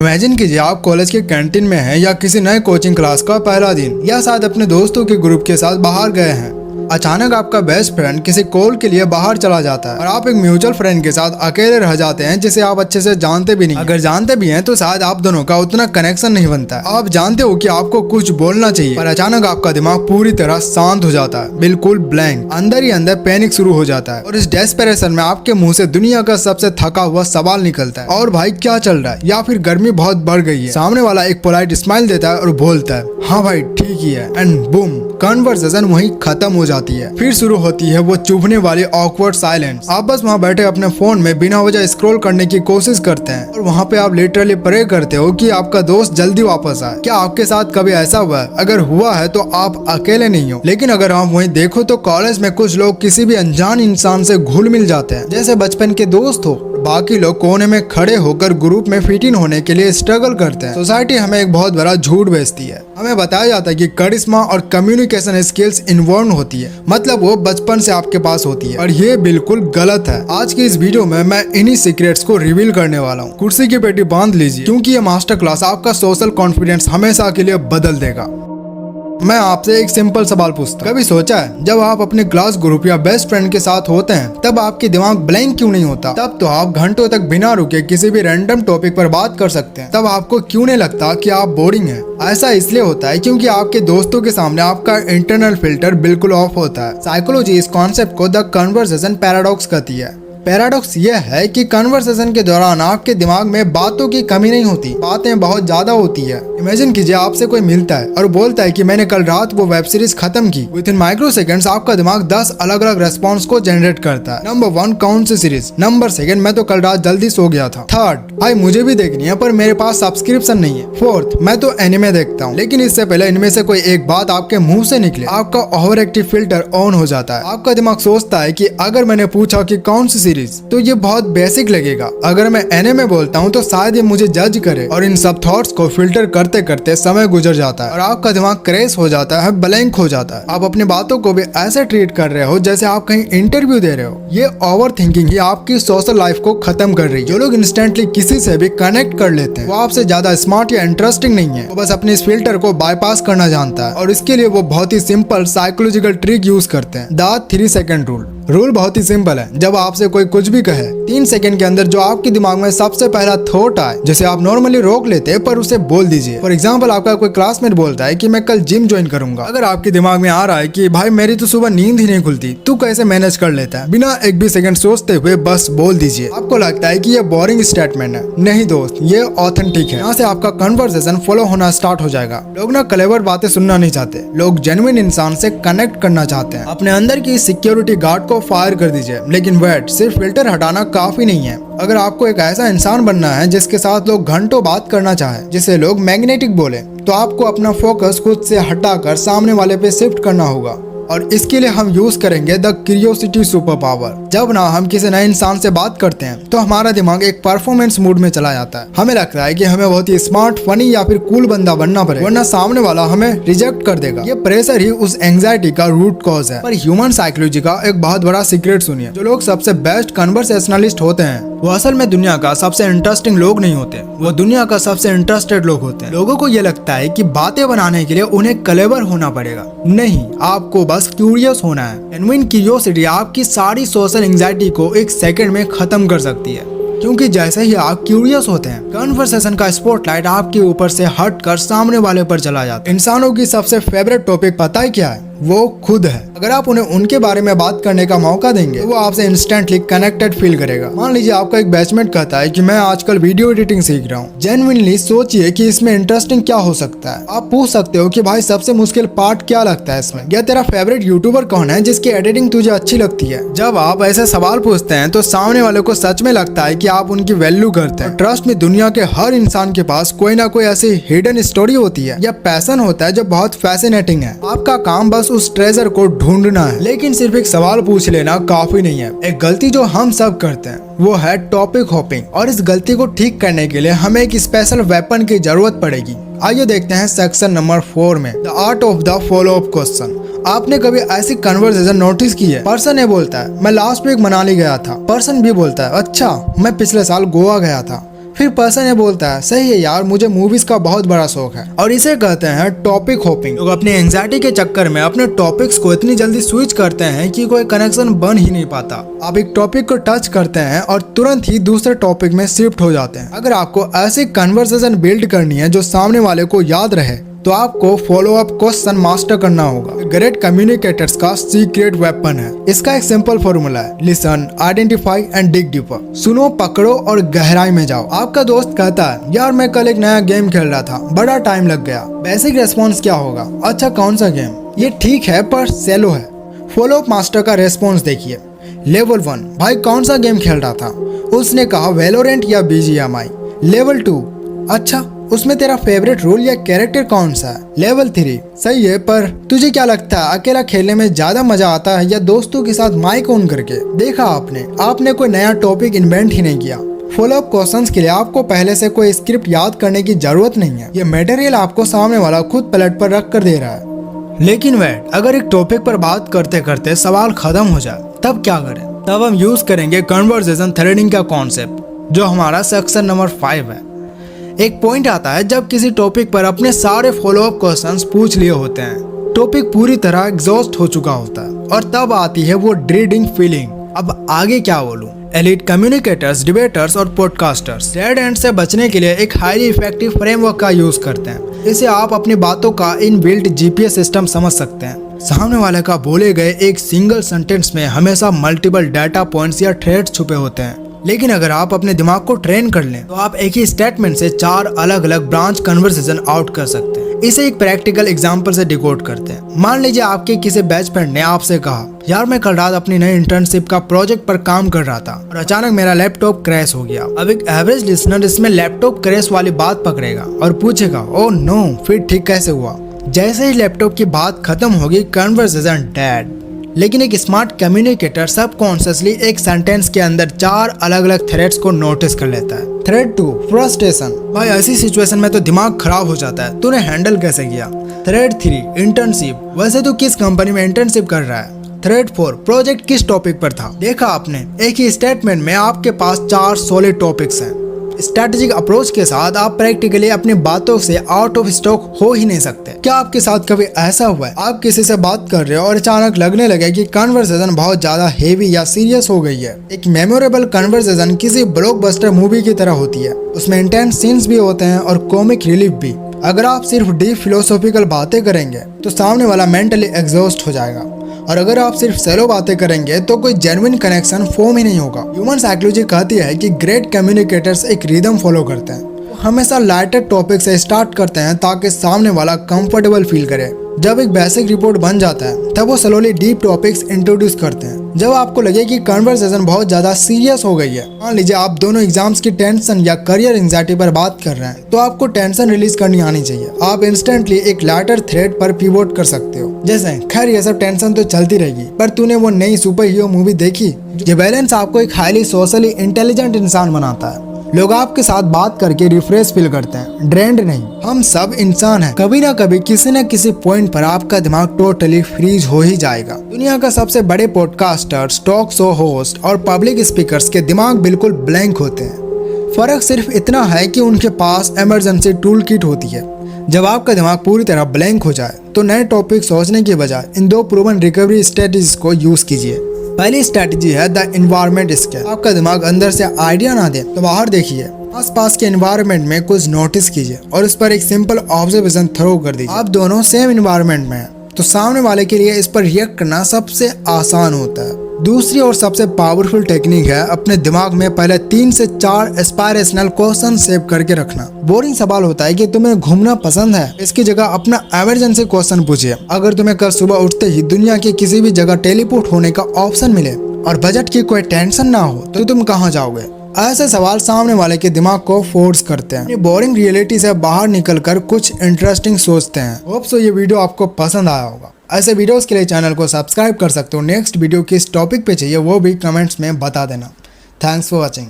Imagine कीजिए आप college के कैंटीन में हैं या किसी नए कोचिंग क्लास का पहला दिन या शायद अपने दोस्तों के ग्रुप के साथ बाहर गए हैं। अचानक आपका बेस्ट फ्रेंड किसी कॉल के लिए बाहर चला जाता है और आप एक म्यूचुअल फ्रेंड के साथ अकेले रह जाते हैं जिसे आप अच्छे से जानते भी नहीं। अगर जानते भी हैं तो शायद आप दोनों का उतना कनेक्शन नहीं बनता है। आप जानते हो कि आपको कुछ बोलना चाहिए पर अचानक आपका दिमाग पूरी तरह शांत हो जाता है, बिल्कुल ब्लैंक। अंदर ही अंदर पैनिक शुरू हो जाता है और इस डेस्परेशन में आपके मुंह से दुनिया का सबसे थका हुआ सवाल निकलता है, और भाई क्या चल रहा है, या फिर गर्मी बहुत बढ़ गई है। सामने वाला एक पोलाइट स्माइल देता है और बोलता है हाँ भाई ठीक ही है, एंड बूम, कन्वर्सेशन वहीं खत्म हो जाती है। फिर शुरू होती है वो चुभने वाली ऑकवर्ड साइलेंस। आप बस वहाँ बैठे अपने फोन में बिना वजह स्क्रॉल करने की कोशिश करते हैं और वहाँ पे आप लिटरली प्रे करते हो कि आपका दोस्त जल्दी वापस आए। क्या आपके साथ कभी ऐसा हुआ है? अगर हुआ है तो आप अकेले नहीं हो। लेकिन अगर आप वहीं देखो तो कॉलेज में कुछ लोग किसी भी अनजान इंसान से घुल मिल जाते हैं जैसे बचपन के दोस्त हो। बाकी लोग कोने में खड़े होकर ग्रुप में फिट इन होने के लिए स्ट्रगल करते हैं। सोसाइटी हमें एक बहुत बड़ा झूठ बेचती है। हमें बताया जाता है कि करिश्मा और कम्युनिकेशन स्किल्स इनबॉर्न होती है, मतलब वो बचपन से आपके पास होती है, और ये बिल्कुल गलत है। आज की इस वीडियो में मैं इन्हीं सीक्रेट्स को रिवील करने वाला हूँ। कुर्सी की पेटी बांध लीजिए क्योंकि ये मास्टर क्लास आपका सोशल कॉन्फिडेंस हमेशा के लिए बदल देगा। मैं आपसे एक सिंपल सवाल पूछता हूँ, कभी सोचा है जब आप अपने क्लास ग्रुप या बेस्ट फ्रेंड के साथ होते हैं तब आपके दिमाग ब्लैंक क्यों नहीं होता? तब तो आप घंटों तक बिना रुके किसी भी रैंडम टॉपिक पर बात कर सकते हैं। तब आपको क्यों नहीं लगता कि आप बोरिंग हैं? ऐसा इसलिए होता है क्योंकि आपके दोस्तों के सामने आपका इंटरनल फिल्टर बिल्कुल ऑफ होता है। साइकोलॉजी इस कॉन्सेप्ट को द कन्वर्सेशन पैराडॉक्स कहती है। पैराडॉक्स यह है कि कन्वर्सेशन के दौरान आपके दिमाग में बातों की कमी नहीं होती, बातें बहुत ज्यादा होती है। इमेजिन कीजिए आपसे कोई मिलता है और बोलता है कि मैंने कल रात वो वेब सीरीज खत्म की। विद इन माइक्रो सेकेंड्स आपका दिमाग 10 अलग अलग रेस्पॉन्स को जनरेट करता है। नंबर 1, कौन सी सीरीज? नंबर 2, मैं तो कल रात जल्दी सो गया था। 3, भाई मुझे भी देखनी है पर मेरे पास सब्सक्रिप्शन नहीं है। 4, मैं तो एनिमे देखता हूँ। लेकिन इससे पहले इनमें से कोई एक बात आपके मुंह से निकले आपका ओवर एक्टिव फिल्टर ऑन हो जाता है। आपका दिमाग सोचता है कि अगर मैंने पूछा कि कौन सी सीरीज तो ये बहुत बेसिक लगेगा। अगर मैं एनिमे बोलता हूँ तो शायद ये मुझे जज करे। और इन सब थॉट्स को फिल्टर करते करते समय गुजर जाता है और आपका दिमाग क्रैश हो जाता है, ब्लैंक हो जाता है। आप अपनी बातों को भी ऐसे ट्रीट कर रहे हो जैसे आप कहीं इंटरव्यू दे रहे हो। ये ओवर थिंकिंग ही आपकी सोशल लाइफ को खत्म कर रही है। जो लोग इंस्टेंटली किसी से भी कनेक्ट कर लेते हैं वो आपसे ज्यादा स्मार्ट या इंटरेस्टिंग नहीं है। वो बस अपने इस फिल्टर को बाईपास करना जानता है और इसके लिए वो बहुत ही सिंपल साइकोलॉजिकल ट्रिक यूज करते हैं, द 3 सेकंड रूल बहुत ही सिंपल है। जब आपसे कोई कुछ भी कहे 3 सेकंड के अंदर जो आपके दिमाग में सबसे पहला थॉट आए जिसे आप नॉर्मली रोक लेते हैं पर उसे बोल दीजिए। फॉर एग्जांपल आपका कोई क्लासमेट बोलता है कि मैं कल जिम ज्वाइन करूंगा। अगर आपके दिमाग में आ रहा है कि भाई मेरी तो सुबह नींद ही नहीं खुलती, तू कैसे मैनेज कर लेता है, बिना एक भी सेकंड सोचते हुए बस बोल दीजिए। आपको लगता है कि ये बोरिंग स्टेटमेंट है? नहीं दोस्त, ये ऑथेंटिक है। यहाँ से आपका कन्वर्सेशन फॉलो होना स्टार्ट हो जाएगा। लोग ना क्लेवर बातें सुनना नहीं चाहते, लोग जेन्युइन इंसान से कनेक्ट करना चाहते हैं। अपने अंदर की सिक्योरिटी गार्ड को फायर कर दीजिए। लेकिन वेट, सिर्फ फिल्टर हटाना काफी नहीं है। अगर आपको एक ऐसा इंसान बनना है जिसके साथ लोग घंटों बात करना चाहे, जिसे लोग मैग्नेटिक बोले, तो आपको अपना फोकस खुद से हटाकर सामने वाले पे शिफ्ट करना होगा। और इसके लिए हम यूज करेंगे द क्यूरियोसिटी सुपर पावर। जब ना हम किसी नए इंसान से बात करते हैं तो हमारा दिमाग एक परफॉर्मेंस मूड में चला जाता है। हमें लगता है कि हमें बहुत ही स्मार्ट, फनी या फिर कूल बंदा बनना पड़ेगा वरना सामने वाला हमें रिजेक्ट कर देगा। ये प्रेशर ही उस एंजाइटी का रूट कॉज है। पर ह्यूमन साइकोलॉजी का एक बहुत बड़ा सीक्रेट सुनिए। जो लोग सबसे बेस्ट कन्वर्सेशनलिस्ट होते हैं वो असल में दुनिया का सबसे इंटरेस्टिंग लोग नहीं होते, वो दुनिया का सबसे इंटरेस्टेड लोग होते हैं। लोगों को ये लगता है कि बातें बनाने के लिए उन्हें क्लेवर होना पड़ेगा। नहीं, आपको बस क्यूरियस होना है। जेन्युइन क्यूरियोसिटी आपकी सारी सोशल एंजाइटी को एक सेकंड में खत्म कर सकती है। क्योंकि जैसे ही आप क्यूरियस होते हैं कन्वर्सेशन का स्पॉटलाइट आपके ऊपर से हटकर सामने वाले पर चला जाता है। इंसानों की सबसे फेवरेट टॉपिक पता है क्या है? वो खुद है। अगर आप उन्हें उनके बारे में बात करने का मौका देंगे तो वो आपसे इंस्टेंटली कनेक्टेड फील करेगा। मान लीजिए आपका एक बैचमेट कहता है कि मैं आजकल वीडियो एडिटिंग सीख रहा हूँ। जेन्युइनली सोचिए कि इसमें इंटरेस्टिंग क्या हो सकता है। आप पूछ सकते हो कि भाई सबसे मुश्किल पार्ट क्या लगता है इसमें, या तेरा फेवरेट यूट्यूबर कौन है जिसकी एडिटिंग तुझे अच्छी लगती है। जब आप ऐसे सवाल पूछते हैं तो सामने वाले को सच में लगता है कि आप उनकी वैल्यू करते हैं। ट्रस्ट में दुनिया के हर इंसान के पास कोई ना कोई ऐसी हिडन स्टोरी होती है या पैशन होता है जो बहुत फैसिनेटिंग है। आपका काम बस उस ट्रेजर को ढूंढना है। लेकिन सिर्फ एक सवाल पूछ लेना काफी नहीं है। एक गलती जो हम सब करते हैं वो है टॉपिक हॉपिंग, और इस गलती को ठीक करने के लिए हमें एक स्पेशल वेपन की जरूरत पड़ेगी। आइए देखते हैं सेक्शन नंबर 4 में, the art of the follow up question. आपने कभी ऐसी कन्वर्सेशन नोटिस की है? पर्सन ये बोलता है मैं लास्ट वीक मनाली गया था। पर्सन भी बोलता है अच्छा मैं पिछले साल गोवा गया था। फिर पर्सन ये बोलता है सही है यार, मुझे मूवीज का बहुत बड़ा शौक है, और इसे कहते हैं टॉपिक होपिंग। लोग अपने एंजाइटी के चक्कर में अपने टॉपिक्स को इतनी जल्दी स्विच करते हैं कि कोई कनेक्शन बन ही नहीं पाता। आप एक टॉपिक को टच करते हैं और तुरंत ही दूसरे टॉपिक में शिफ्ट हो जाते हैं। अगर आपको ऐसी कन्वर्सेशन बिल्ड करनी है जो सामने वाले को याद रहे, तो आपको फॉलो अप क्वेश्चन मास्टर करना होगा। ग्रेट कम्युनिकेटर्स का सीक्रेट वेपन है। इसका एक सिंपल फॉर्मूला है, listen, identify and dig deeper. सुनो, पकड़ो और गहराई में जाओ। आपका दोस्त कहता है यार मैं कल एक नया गेम खेल रहा था, बड़ा टाइम लग गया। बेसिक रेस्पॉन्स क्या होगा? अच्छा कौन सा गेम? ये ठीक है पर सेलो है। फॉलो अप मास्टर का रेस्पॉन्स देखिए। लेवल 1, भाई कौन सा गेम खेल रहा था? उसने कहा वैलोरेंट या BGMI। लेवल 2, अच्छा उसमें तेरा फेवरेट रोल या कैरेक्टर कौन सा है? लेवल 3, सही है, पर तुझे क्या लगता है अकेला खेलने में ज्यादा मजा आता है या दोस्तों के साथ माइक ऑन करके? देखा आपने कोई नया टॉपिक इन्वेंट ही नहीं किया। फॉलो अप क्वेश्चंस के लिए आपको पहले से कोई स्क्रिप्ट याद करने की जरूरत नहीं है। ये मटेरियल आपको सामने वाला खुद प्लेट पर रख कर दे रहा है। लेकिन वेट, अगर एक टॉपिक पर बात करते करते सवाल खत्म हो जाए तब क्या करें? तब हम यूज करेंगे कन्वर्सेशन थ्रेडिंग का कॉन्सेप्ट, जो हमारा सेक्शन नंबर 5 है। एक पॉइंट आता है जब किसी टॉपिक पर अपने सारे फॉलो अप क्वेश्चंस पूछ लिए होते हैं, टॉपिक पूरी तरह एग्जॉस्ट हो चुका होता है, और तब आती है वो ड्रीडिंग फीलिंग। अब आगे क्या बोलूं? एलिट कम्युनिकेटर्स, डिबेटर्स और पॉडकास्टर्स डेड एंड से बचने के लिए एक हाईली इफेक्टिव फ्रेमवर्क का यूज करते हैं। इसे आप अपनी बातों का इनबिल्ट GPS सिस्टम समझ सकते हैं। सामने वाले का बोले गए एक सिंगल सेंटेंस में हमेशा मल्टीपल डाटा पॉइंट्स या थ्रेड्स छुपे होते हैं। लेकिन अगर आप अपने दिमाग को ट्रेन कर लें तो आप एक ही स्टेटमेंट से 4 अलग अलग ब्रांच कन्वर्सेशन आउट कर सकते हैं। इसे एक प्रैक्टिकल एग्जांपल से डिकोड करते हैं। मान लीजिए आपके किसी बैच फ्रेंड ने आपसे कहा यार मैं कल रात अपनी नई इंटर्नशिप का प्रोजेक्ट पर काम कर रहा था और अचानक मेरा लैपटॉप क्रैश हो गया। अब एक एवरेज लिसनर इसमें लैपटॉप क्रैश वाली बात पकड़ेगा और पूछेगा ओह नो, फिर ठीक कैसे हुआ? जैसे ही लैपटॉप की बात खत्म होगी, कन्वर्सेशन डेड। लेकिन एक स्मार्ट कम्युनिकेटर सबकॉन्शियसली एक सेंटेंस के अंदर 4 अलग अलग थ्रेड्स को नोटिस कर लेता है। Thread 2, frustration. भाई ऐसी सिचुएशन में तो दिमाग खराब हो जाता है, तूने हैंडल कैसे किया? Thread 3, internship. वैसे तू किस कंपनी में इंटर्नशिप कर रहा है? थ्रेड 4, प्रोजेक्ट किस टॉपिक पर था? देखा आपने, एक ही स्टेटमेंट में आपके पास 4 सॉलिड टॉपिक्स हैं। स्ट्रेटेजिक अप्रोच के साथ आप प्रैक्टिकली अपनी बातों से आउट ऑफ स्टॉक हो ही नहीं सकते। क्या आपके साथ कभी ऐसा हुआ है आप किसी से बात कर रहे हो और अचानक लगने लगे कि कन्वर्सेशन बहुत ज्यादा हेवी या सीरियस हो गई है? एक मेमोरेबल कन्वर्सेशन किसी ब्लॉकबस्टर मूवी की तरह होती है। उसमें इंटेंस सीन्स भी होते हैं और कॉमिक रिलीफ भी। अगर आप सिर्फ डीप फिलोसॉफिकल बातें करेंगे तो सामने वाला मेंटली एग्जॉस्ट हो जाएगा, और अगर आप सिर्फ सेलो बातें करेंगे तो कोई जेन्युइन कनेक्शन फॉर्म ही नहीं होगा। ह्यूमन साइकोलॉजी कहती है कि ग्रेट कम्युनिकेटर्स एक रिदम फॉलो करते हैं। वो हमेशा लाइटर टॉपिक से स्टार्ट करते हैं ताकि सामने वाला कंफर्टेबल फील करे। जब एक बेसिक रिपोर्ट बन जाता है तब वो स्लोली डीप टॉपिक्स इंट्रोड्यूस करते हैं। जब आपको लगे कि कन्वर्सेशन बहुत ज्यादा सीरियस हो गई है, मान लीजिए आप दोनों एग्जाम्स की टेंशन या करियर एंजाइटी पर बात कर रहे हैं, तो आपको टेंशन रिलीज करनी आनी चाहिए। आप इंस्टेंटली एक लाइटर थ्रेड पर पिवोट कर सकते हो, जैसे खैर ये सब टेंशन तो चलती रहेगी, पर तूने वो नई सुपर हीरो मूवी देखी? ये बैलेंस आपको एक हाईली सोशली इंटेलिजेंट इंसान बनाता है। लोग आपके साथ बात करके रिफ्रेश फील करते हैं, ड्रेन्ड नहीं। हम सब इंसान हैं, कभी ना कभी किसी न किसी पॉइंट पर आपका दिमाग टोटली फ्रीज हो ही जाएगा। दुनिया का सबसे बड़े पॉडकास्टर्स, टॉक शो होस्ट और पब्लिक स्पीकर्स के दिमाग बिल्कुल ब्लैंक होते हैं। फर्क सिर्फ इतना है कि उनके पास इमरजेंसी टूल किट होती है। जब आपका दिमाग पूरी तरह ब्लैंक हो जाए तो नए टॉपिक सोचने के बजाय इन 2 प्रूवन रिकवरी स्ट्रेटजीज को यूज कीजिए। पहली स्ट्रेटजी है द एनवायरनमेंट स्कैन। आपका दिमाग अंदर से आइडिया ना दे तो बाहर देखिए, आसपास के एनवायरनमेंट में कुछ नोटिस कीजिए और उस पर एक सिंपल ऑब्जर्वेशन थ्रो कर दीजिए। आप दोनों सेम एनवायरनमेंट में हैं तो सामने वाले के लिए इस पर रिएक्ट करना सबसे आसान होता है। दूसरी और सबसे पावरफुल टेक्निक है अपने दिमाग में पहले 3 से 4 एस्पायरेशनल क्वेश्चन सेव करके रखना। बोरिंग सवाल होता है कि तुम्हें घूमना पसंद है, इसकी जगह अपना इमरजेंसी क्वेश्चन पूछिए। अगर तुम्हें कल सुबह उठते ही दुनिया की किसी भी जगह टेलीपोर्ट होने का ऑप्शन मिले और बजट की कोई टेंशन ना हो तो तुम कहाँ जाओगे? ऐसे सवाल सामने वाले के दिमाग को फोर्स करते हैं, बोरिंग रियलिटी से बाहर निकलकर कुछ इंटरेस्टिंग सोचते हैं। होप सो ये वीडियो आपको पसंद आया होगा। ऐसे वीडियोस के लिए चैनल को सब्सक्राइब कर सकते हो। नेक्स्ट वीडियो किस टॉपिक पे चाहिए वो भी कमेंट्स में बता देना। Thanks for watching.